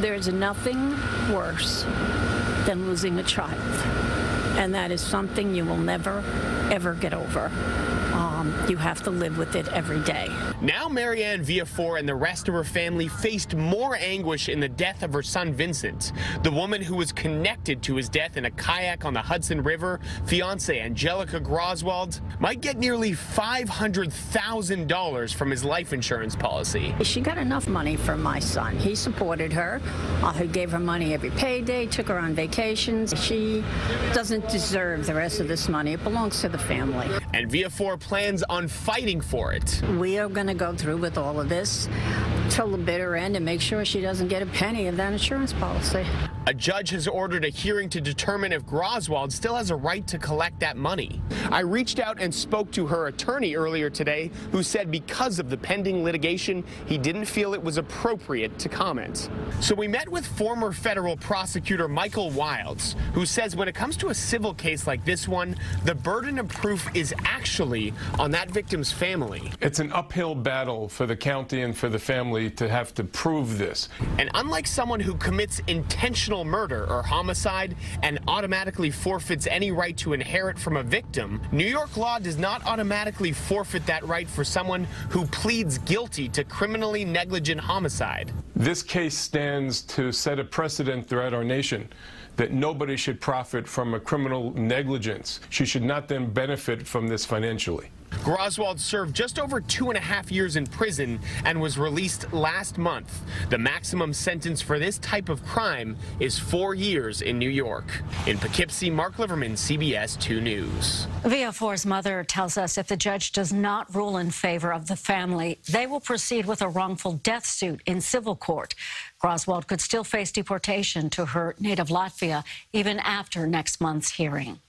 There's nothing worse than losing a child, and that is something you will never, ever get over. You have to live with it every day. Now Marianne Villafor and the rest of her family faced more anguish in the death of her son Vincent. The woman who was connected to his death in a kayak on the Hudson River, Fiance Angelica Groswald, might get nearly $500,000 from his life insurance policy. She got enough money from my son. He supported her. He gave her money every payday, took her on vacations. She doesn't deserve the rest of this money. It belongs to the family. And Villafor plans on fighting for it. We are going to go through with all of this till the bitter end and make sure she doesn't get a penny of that insurance policy. A judge has ordered a hearing to determine if Groswald still has a right to collect that money. I reached out and spoke to her attorney earlier today, who said because of the pending litigation, he didn't feel it was appropriate to comment. So we met with former federal prosecutor Michael Wilds, who says when it comes to a civil case like this one, the burden of proof is actually on that victim's family. It's an uphill battle for the county and for the family to have to prove this. And unlike someone who commits intentional murder or homicide and automatically forfeits any right to inherit from a victim, New York law does not automatically forfeit that right for someone who pleads guilty to criminally negligent homicide. This case stands to set a precedent throughout our nation that nobody should profit from a criminal negligence. She should not then benefit from this financially. Groswald served just over 2.5 years in prison and was released last month. The maximum sentence for this type of crime is 4 years in New York. In Poughkeepsie, Marc Liverman, CBS 2 News. Villafor's mother tells us if the judge does not rule in favor of the family, they will proceed with a wrongful death suit in civil court. Groswald could still face deportation to her native Latvia even after next month's hearing.